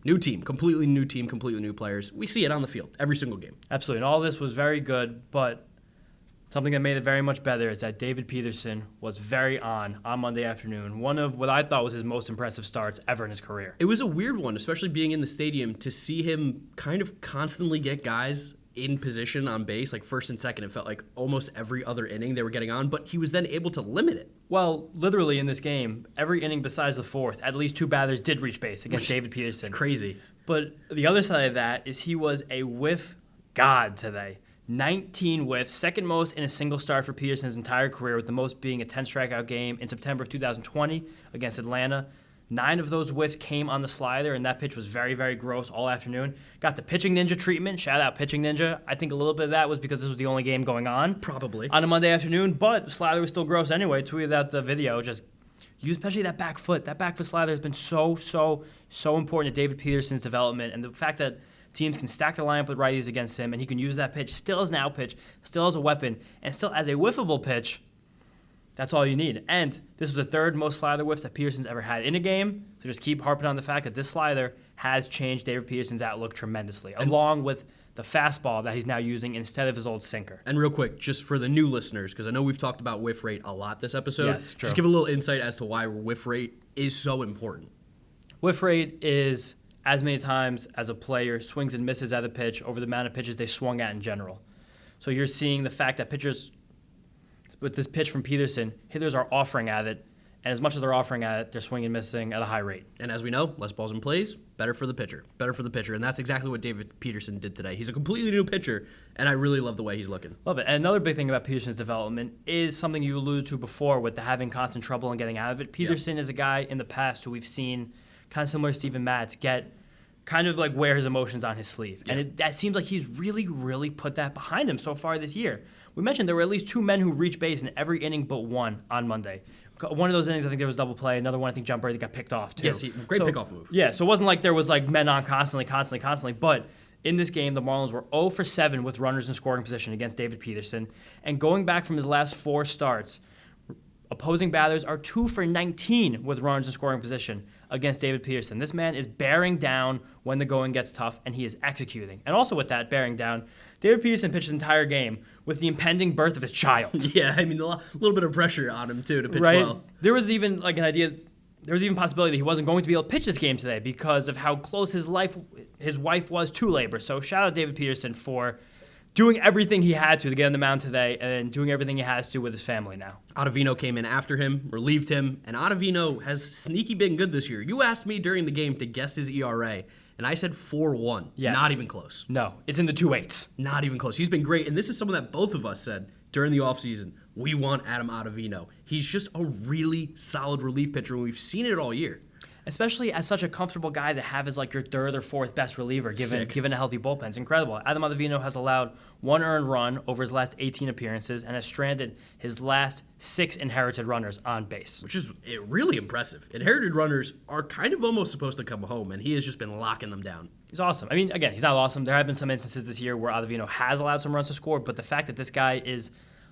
completely new players. We see it on the field every single game. Absolutely, and all this was very good, but something that made it very much better is that David Peterson was very on Monday afternoon. One of what I thought was his most impressive starts ever in his career. It was a weird one, especially being in the stadium, to see him kind of constantly get guys in position on base, like first and second. It felt like almost every other inning they were getting on, but he was then able to limit it. Well, literally in this game, every inning besides the 4th, at least 2 batters did reach base against David Peterson. Crazy. But the other side of that is he was a whiff god today. 19 whiffs, second most in a single start for Peterson's entire career, with the most being a 10-strikeout game in September of 2020 against Atlanta. 9 of those whiffs came on the slider, and that pitch was very, very gross all afternoon. Got the pitching ninja treatment. Shout out pitching ninja. I think a little bit of that was because this was the only game going on. Probably. On a Monday afternoon, but the slider was still gross anyway. Tweeted out the video. Just use, especially that back foot. That back foot slider has been so important to David Peterson's development, and the fact that teams can stack the lineup with righties against him, and he can use that pitch still as an out pitch, still as a weapon, and still as a whiffable pitch. That's all you need. And this was the 3rd most slider whiffs that Peterson's ever had in a game. So just keep harping on the fact that this slider has changed David Peterson's outlook tremendously, along with the fastball that he's now using instead of his old sinker. And real quick, just for the new listeners, because I know we've talked about whiff rate a lot this episode. Yes, true. Just give a little insight as to why whiff rate is so important. Whiff rate is as many times as a player swings and misses at a pitch over the amount of pitches they swung at in general. So you're seeing the fact that pitchers, with this pitch from Peterson, hitters are offering at it, and as much as they're offering at it, they're swinging and missing at a high rate. And as we know, less balls in plays, better for the pitcher. And that's exactly what David Peterson did today. He's a completely new pitcher, and I really love the way he's looking. Love it. And another big thing about Peterson's development is something you alluded to before with the having constant trouble and getting out of it. Peterson is a guy in the past who we've seen, kind of similar to Steven Matz, get kind of like wear his emotions on his sleeve. Yeah. And that seems like he's really, really put that behind him so far this year. We mentioned there were at least 2 men who reached base in every inning but one on Monday. One of those innings, I think there was double play. Another one, I think John Brady got picked off too. Yes, great pickoff move. Yeah, so it wasn't like there was like men on constantly. But in this game, the Marlins were 0 for 7 with runners in scoring position against David Peterson. And going back from his last 4 starts, opposing batters are 2 for 19 with runners in scoring position against David Peterson. This man is bearing down when the going gets tough, and he is executing. And also with that bearing down, David Peterson pitched his entire game with the impending birth of his child. Yeah, I mean, a little bit of pressure on him, too, to pitch Right? well. There was even like an idea, there was even possibility that he wasn't going to be able to pitch this game today because of how close his wife was to labor. So shout out David Peterson for doing everything he had to get on the mound today and doing everything he has to with his family now. Ottavino came in after him, relieved him, and Ottavino has sneaky been good this year. You asked me during the game to guess his ERA, and I said 4.1. Yes. Not even close. No, it's in the 2.8s. Not even close. He's been great, and this is someone that both of us said during the offseason, we want Adam Ottavino. He's just a really solid relief pitcher, and we've seen it all year. Especially as such a comfortable guy to have as like your 3rd or 4th best reliever given a healthy bullpen. It's incredible. Adam Ottavino has allowed 1 earned run over his last 18 appearances and has stranded his last 6 inherited runners on base. Which is really impressive. Inherited runners are kind of almost supposed to come home, and he has just been locking them down. He's awesome. I mean, again, he's not awesome. There have been some instances this year where Ottavino has allowed some runs to score, but the fact that this guy is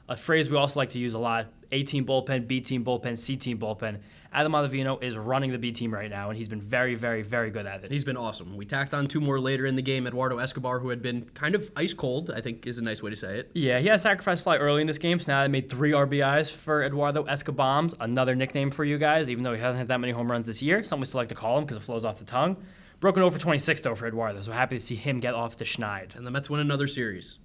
a phrase we also like to use a lot, A-team bullpen, B-team bullpen, C-team bullpen. Adam Ottavino is running the B team right now, and he's been very, very, very good at it. He's been awesome. We tacked on 2 more later in the game. Eduardo Escobar, who had been kind of ice cold, I think is a nice way to say it. Yeah, he had a sacrifice fly early in this game, so now I made 3 RBIs for Eduardo Escobombs, another nickname for you guys, even though he hasn't hit that many home runs this year. Something we still like to call him because it flows off the tongue. Broken over 26, though, for Eduardo, so happy to see him get off the schneid. And the Mets win another series.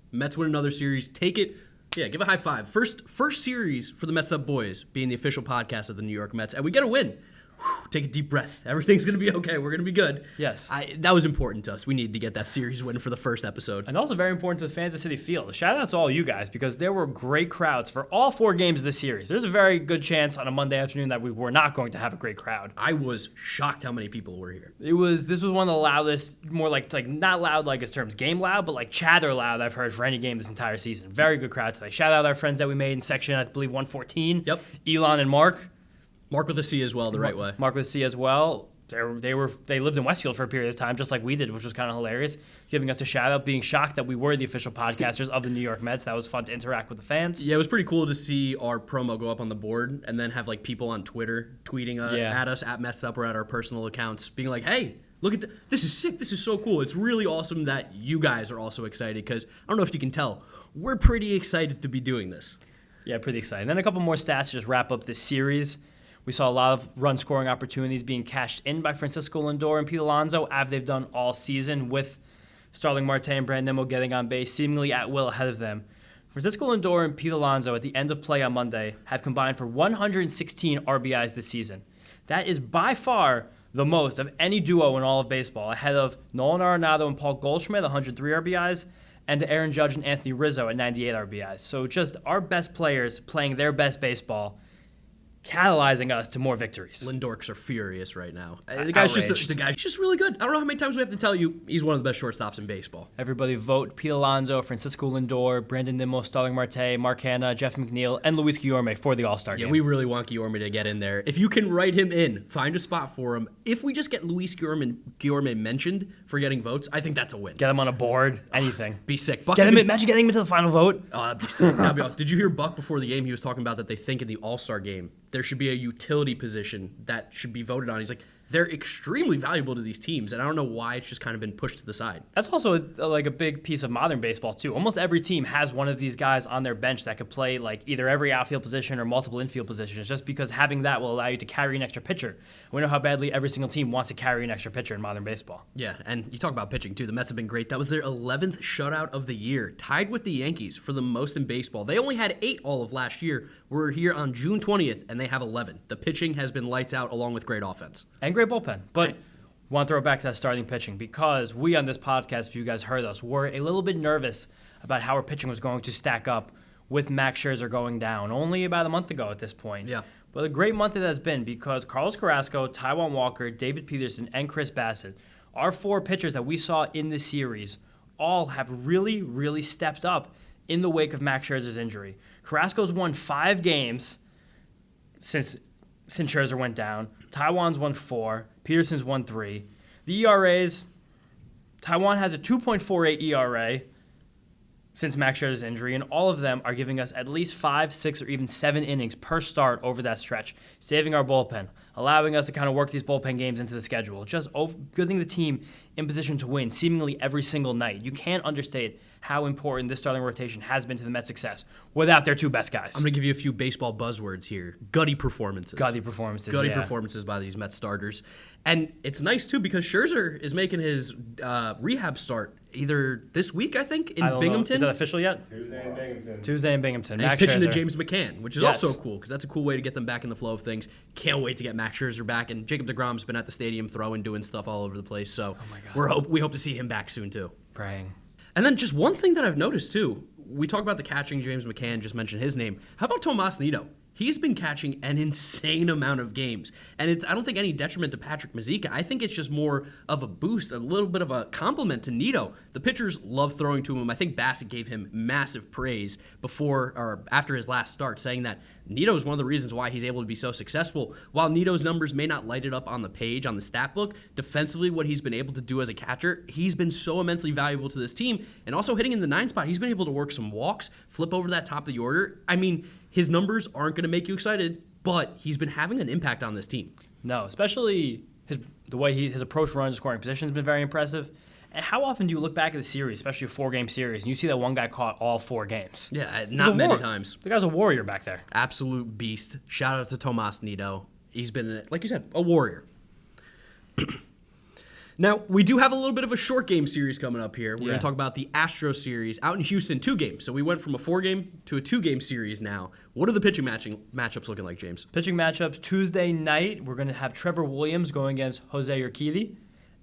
Take it. Yeah, give a high five. First series for the Mets'd Up Boys, being the official podcast of the New York Mets. And we get a win. Take a deep breath. Everything's going to be okay. We're going to be good. Yes. That was important to us. We needed to get that series win for the first episode. And also very important to the fans of Citi Field. Shout out to all you guys because there were great crowds for all 4 games of the series. There's a very good chance on a Monday afternoon that we were not going to have a great crowd. I was shocked how many people were here. This was one of the loudest, more like not loud like its terms game loud, but like chatter loud I've heard for any game this entire season. Very good crowd today. Shout out our friends that we made in section, I believe 114. Yep. Elon and Mark. Mark with a C as well, the right way. Mark with a C as well. They lived in Westfield for a period of time, just like we did, which was kind of hilarious. Giving us a shout out, being shocked that we were the official podcasters of the New York Mets. That was fun to interact with the fans. Yeah, it was pretty cool to see our promo go up on the board and then have like people on Twitter tweeting at us at Mets'd Up or at our personal accounts, being like, "Hey, look at this is sick. This is so cool." It's really awesome that you guys are also excited because I don't know if you can tell, we're pretty excited to be doing this. Yeah, pretty excited. And then a couple more stats to just wrap up this series. We saw a lot of run-scoring opportunities being cashed in by Francisco Lindor and Pete Alonso, as they've done all season, with Starling Marte and Brandon Nimmo getting on base seemingly at will ahead of them. Francisco Lindor and Pete Alonso at the end of play on Monday have combined for 116 RBIs this season. That is by far the most of any duo in all of baseball, ahead of Nolan Arenado and Paul Goldschmidt, 103 RBIs, and Aaron Judge and Anthony Rizzo at 98 RBIs. So just our best players playing their best baseball, catalyzing us to more victories. Lindorks are furious right now. The guy's just really good. I don't know how many times we have to tell you he's one of the best shortstops in baseball. Everybody vote Pete Alonso, Francisco Lindor, Brandon Nimmo, Starling Marte, Mark Hanna, Jeff McNeil, and Luis Guillorme for the All-Star game. Yeah, we really want Guillorme to get in there. If you can write him in, find a spot for him. If we just get Luis Guillorme mentioned for getting votes, I think that's a win. Get him on a board, anything. Be sick. Imagine getting him into the final vote. Oh, that'd be sick. Did you hear Buck before the game? He was talking about that they think in the All-Star game there should be a utility position that should be voted on. He's like, they're extremely valuable to these teams, and I don't know why it's just kind of been pushed to the side. That's also a big piece of modern baseball, too. Almost every team has one of these guys on their bench that could play like either every outfield position or multiple infield positions, just because having that will allow you to carry an extra pitcher. We know how badly every single team wants to carry an extra pitcher in modern baseball. Yeah, and you talk about pitching, too. The Mets have been great. That was their 11th shutout of the year, tied with the Yankees for the most in baseball. They only had 8 all of last year. We're here on June 20th, and they have 11. The pitching has been lights out along with great offense. And great bullpen. But want to throw it back to that starting pitching because we on this podcast, if you guys heard us, were a little bit nervous about how our pitching was going to stack up with Max Scherzer going down only about a month ago at this point. Yeah. But a great month it has been because Carlos Carrasco, Taijuan Walker, David Peterson, and Chris Bassett Our 4 pitchers that we saw in this series all have really, really stepped up in the wake of Max Scherzer's injury. Carrasco's won 5 games since Scherzer went down. Taijuan's won 4. Peterson's won 3. The ERAs, Taijuan has a 2.48 ERA since Max Scherzer's injury, and all of them are giving us at least 5, 6, or even 7 innings per start over that stretch, saving our bullpen, allowing us to kind of work these bullpen games into the schedule, just getting the team in position to win seemingly every single night. You can't understate how important this starting rotation has been to the Mets' success without their 2 best guys. I'm going to give you a few baseball buzzwords here. Gutty performances. Gutty performances by these Mets starters. And it's nice, too, because Scherzer is making his rehab start either this week, I think, in Binghamton. Is that official yet? Tuesday in Binghamton. And he's pitching to James McCann, which is Yes. also cool because that's a cool way to get them back in the flow of things. Can't wait to get Max Scherzer back. And Jacob deGrom's been at the stadium throwing, doing stuff all over the place. So we hope to see him back soon, too. Praying. And then just one thing that I've noticed, too. We talk about the catching. James McCann just mentioned his name. How about Tomas Nido? He's been catching an insane amount of games. And I don't think any detriment to Patrick Mazeika. I think it's just more of a boost, a little bit of a compliment to Nido. The pitchers love throwing to him. I think Bassett gave him massive praise before or after his last start, saying that Nido is one of the reasons why he's able to be so successful. While Nido's numbers may not light it up on the page, on the stat book, defensively what he's been able to do as a catcher, he's been so immensely valuable to this team. And also hitting in the 9 spot, he's been able to work some walks, flip over that top of the order. I mean, his numbers aren't going to make you excited, but he's been having an impact on this team. No, especially the way his approach run and scoring position has been very impressive. And how often do you look back at the series, especially a 4-game series, and you see that one guy caught all 4 games? Yeah, not many times. The guy's a warrior back there. Absolute beast. Shout out to Tomas Nido. He's been, like you said, a warrior. Now, we do have a little bit of a short game series coming up here. We're going to talk about the Astros series out in Houston, 2 games. So we went from a 4-game to a 2-game series now. What are the pitching matchups looking like, James? Pitching matchups Tuesday night, we're going to have Trevor Williams going against Jose Urquidy.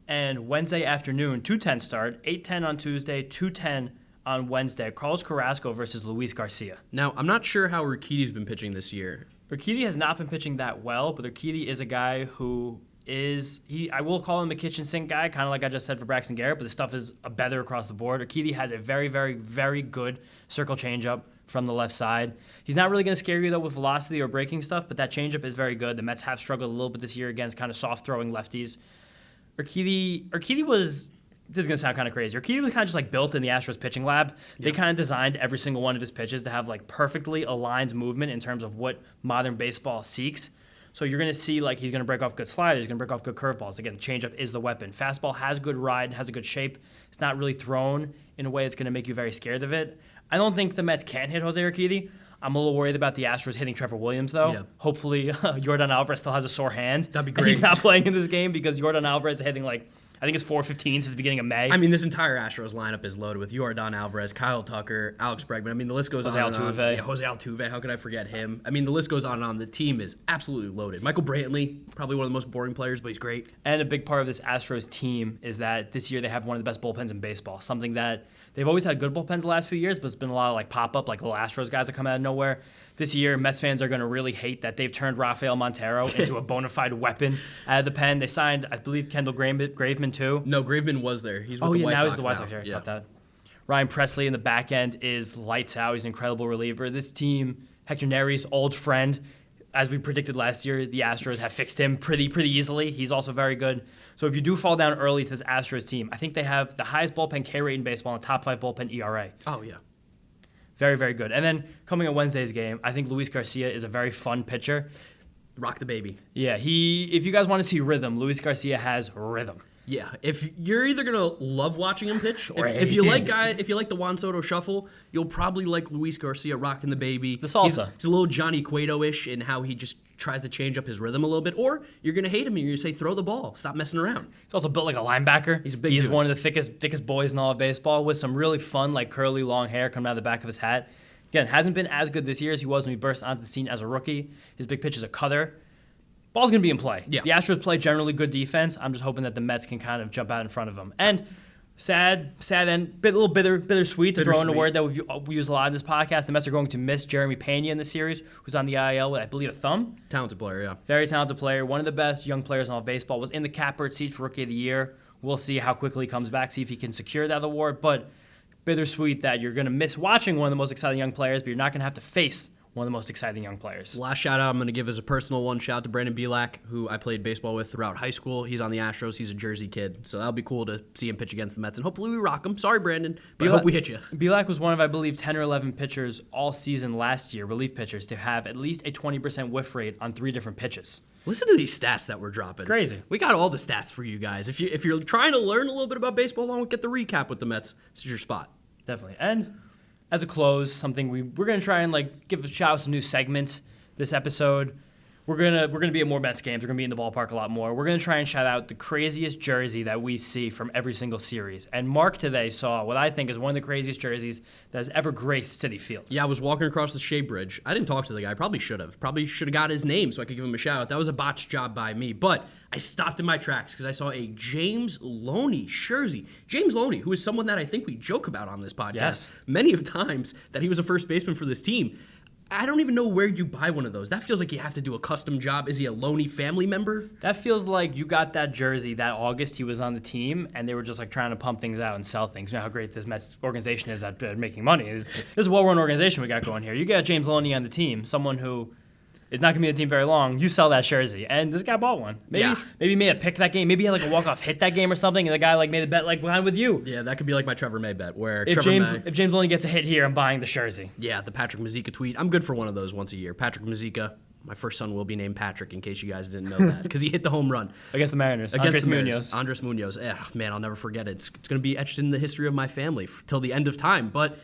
And Wednesday afternoon, 2:10 start, 8:10 on Tuesday, 2:10 on Wednesday. Carlos Carrasco versus Luis Garcia. Now, I'm not sure how Urquidy's been pitching this year. Urquidy has not been pitching that well, but Urquidy is a guy who I will call him a kitchen sink guy, kind of like I just said for Braxton Garrett, but the stuff is a better across the board. Urquidy has a very, very, very good circle changeup from the left side. He's not really going to scare you, though, with velocity or breaking stuff, but that changeup is very good. The Mets have struggled a little bit this year against kind of soft-throwing lefties. Urquidy was, this is going to sound kind of crazy, Urquidy was kind of just like built in the Astros pitching lab. They kind of designed every single one of his pitches to have like perfectly aligned movement in terms of what modern baseball seeks. So you're going to see like he's going to break off good sliders, he's going to break off good curveballs. Again, the changeup is the weapon. Fastball has good ride, has a good shape. It's not really thrown in a way that's going to make you very scared of it. I don't think the Mets can hit Jose Urquidy. I'm a little worried about the Astros hitting Trevor Williams, though. Yeah. Hopefully, Yordan Alvarez still has a sore hand. That'd be great. And he's not playing in this game because Yordan Alvarez is hitting like, I think it's 415 since the beginning of May. I mean, this entire Astros lineup is loaded with Yordan Alvarez, Kyle Tucker, Alex Bregman. I mean, the list goes on and on. Yeah, Jose Altuve. How could I forget him? I mean, the list goes on and on. The team is absolutely loaded. Michael Brantley, probably one of the most boring players, but he's great. And a big part of this Astros team is that this year they have one of the best bullpens in baseball, something that they've always had good bullpens the last few years, but it's been a lot of like pop-up, like little Astros guys that come out of nowhere. This year, Mets fans are going to really hate that they've turned Rafael Montero into a bona fide weapon out of the pen. They signed, I believe, Kendall Graveman too. No, Graveman was there. He's with the White Sox now. He's the White Sox here. I thought that. Ryan Presley in the back end is lights out. He's an incredible reliever. This team, Hector Nery's old friend, as we predicted last year, the Astros have fixed him pretty easily. He's also very good. So if you do fall down early to this Astros team, I think they have the highest bullpen K rate in baseball and top 5 bullpen ERA. Oh, yeah. Very, very good. And then coming at Wednesday's game, I think Luis Garcia is a very fun pitcher. Rock the baby. Yeah, if you guys want to see rhythm, Luis Garcia has rhythm. Yeah, if you're either gonna love watching him pitch, if you like the Juan Soto shuffle, you'll probably like Luis Garcia rocking the baby. The salsa. He's a little Johnny Cueto-ish in how he just tries to change up his rhythm a little bit. Or you're gonna hate him and you're gonna say throw the ball, stop messing around. He's also built like a linebacker. He's one of the thickest boys in all of baseball with some really fun like curly long hair coming out of the back of his hat. Again, hasn't been as good this year as he was when he burst onto the scene as a rookie. His big pitch is a cutter. Ball's going to be in play. Yeah. The Astros play generally good defense. I'm just hoping that the Mets can kind of jump out in front of them. And sad and a little bittersweet to throw in a word that we use a lot in this podcast. The Mets are going to miss Jeremy Pena in this series, who's on the IL with, I believe, a thumb. Talented player, yeah. Very talented player. One of the best young players in all of baseball. Was in the catbird seat for Rookie of the Year. We'll see how quickly he comes back, see if he can secure that award. But bittersweet that you're going to miss watching one of the most exciting young players, but you're not going to have to face one of the most exciting young players. Last shout out I'm going to give is a personal one. Shout out to Brandon Bielak, who I played baseball with throughout high school. He's on the Astros. He's a Jersey kid. So that'll be cool to see him pitch against the Mets. And hopefully we rock him. Sorry, Brandon, but I hope we hit you. Bielak was one of, I believe, 10 or 11 pitchers all season last year, relief pitchers, to have at least a 20% whiff rate on 3 different pitches. Listen to these stats that we're dropping. Crazy. We got all the stats for you guys. If you're trying to learn a little bit about baseball, along with get the recap with the Mets, this is your spot. Definitely. And as a close, something we're gonna try and give a shout out some new segments this episode. We're gonna be at more Mets games. We're gonna be in the ballpark a lot more. We're gonna try and shout out the craziest jersey that we see from every single series. And Mark today saw what I think is one of the craziest jerseys that has ever graced Citi Field. Yeah, I was walking across the Shea Bridge. I didn't talk to the guy. Probably should have. Probably should have got his name so I could give him a shout out. That was a botched job by me. But I stopped in my tracks because I saw a James Loney jersey. James Loney, who is someone that I think we joke about on this podcast many of times, that he was a first baseman for this team. I don't even know where you buy one of those. That feels like you have to do a custom job. Is he a Loney family member? That feels like you got that jersey that August he was on the team, and they were just trying to pump things out and sell things. You know how great this Mets organization is at making money. This is a well-run organization we got going here. You got James Loney on the team, someone who is not going to be on the team very long. You sell that jersey, and this guy bought one. Maybe he made a pick that game. Maybe he had a walk-off hit that game or something, and the guy made a bet behind with you. Yeah, that could be like my Trevor May bet, where if James Loney gets a hit here, I'm buying the jersey. Yeah, the Patrick Mazika tweet. I'm good for one of those once a year. Patrick Mazika. My first son will be named Patrick, in case you guys didn't know that, because he hit the home run. Against the Mariners. Andres Munoz. Man, I'll never forget it. It's going to be etched in the history of my family till the end of time. But,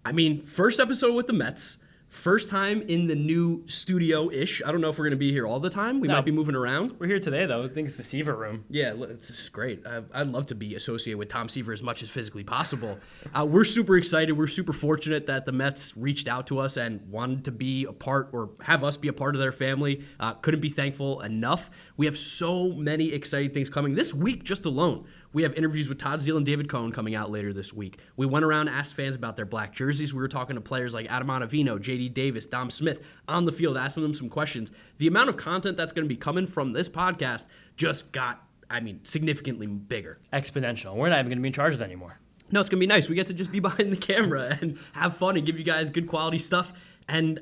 I mean, first episode with the Mets. First time in the new studio-ish. I don't know if we're going to be here all the time. We might be moving around. We're here today, though. I think it's the Seaver room. Yeah, it's great. I'd love to be associated with Tom Seaver as much as physically possible. We're super excited. We're super fortunate that the Mets reached out to us and wanted to be a part, or have us be a part of their family. Couldn't be thankful enough. We have so many exciting things coming. This week, just alone, we have interviews with Todd Zeile and David Cohn coming out later this week. We went around and asked fans about their black jerseys. We were talking to players like Adam Ottavino, J.D. Davis, Dom Smith on the field, asking them some questions. The amount of content that's going to be coming from this podcast just got, significantly bigger. Exponential. We're not even going to be in charge of that anymore. No, it's going to be nice. We get to just be behind the camera and have fun and give you guys good quality stuff. And,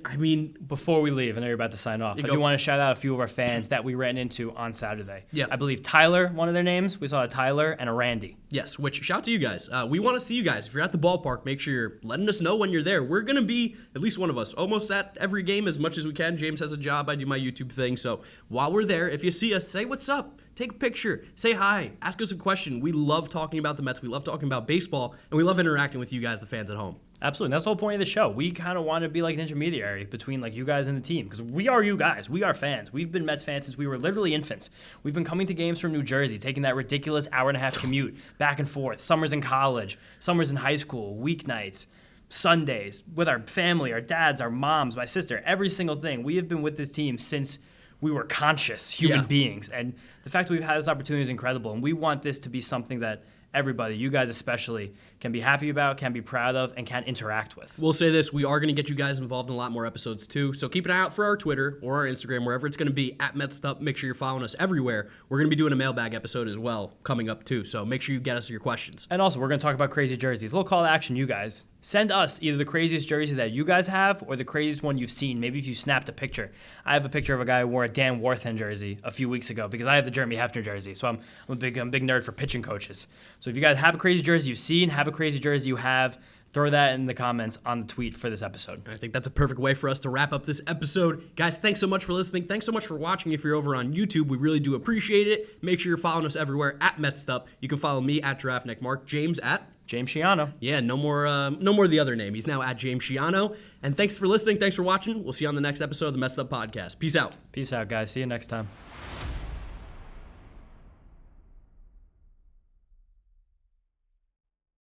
before we leave, I know you're about to sign off, I do want to shout out a few of our fans that we ran into on Saturday. Yeah. I believe Tyler, one of their names. We saw a Tyler and a Randy. Yes, which shout out to you guys. We want to see you guys. If you're at the ballpark, make sure you're letting us know when you're there. We're going to be, at least one of us, almost at every game as much as we can. James has a job. I do my YouTube thing. So while we're there, if you see us, say what's up. Take a picture. Say hi. Ask us a question. We love talking about the Mets. We love talking about baseball. And we love interacting with you guys, the fans at home. Absolutely. That's the whole point of the show. We kind of want to be like an intermediary between you guys and the team, because we are you guys. We are fans. We've been Mets fans since we were literally infants. We've been coming to games from New Jersey, taking that ridiculous hour-and-a-half commute back and forth. Summers in college, summers in high school, weeknights, Sundays, with our family, our dads, our moms, my sister, every single thing. We have been with this team since we were conscious human beings. And the fact that we've had this opportunity is incredible. And we want this to be something that everybody, you guys especially, can be happy about, can be proud of, and can interact with. We'll say this, we are going to get you guys involved in a lot more episodes too, so keep an eye out for our Twitter or our Instagram, wherever it's going to be, at Mets'd Up. Make sure you're following us everywhere. We're going to be doing a mailbag episode as well coming up too, so make sure you get us your questions. And also, we're going to talk about crazy jerseys. A little call to action, you guys. Send us either the craziest jersey that you guys have or the craziest one you've seen. Maybe if you snapped a picture. I have a picture of a guy who wore a Dan Warthen jersey a few weeks ago because I have the Jeremy Hefner jersey, so I'm a big nerd for pitching coaches. So if you guys have a crazy jersey you've seen, have a crazy jersey you have, throw that in the comments on the tweet for this episode. I think that's a perfect way for us to wrap up this episode. Guys, thanks so much for listening. Thanks so much for watching. If you're over on YouTube, we really do appreciate it. Make sure you're following us everywhere at Mets'd Up. You can follow me at Draftneck Mark, James at James Schiano. Yeah, no more of the other name. He's now at James Schiano. And thanks for listening. Thanks for watching. We'll see you on the next episode of the Mets'd Up Podcast. Peace out. Peace out, guys. See you next time.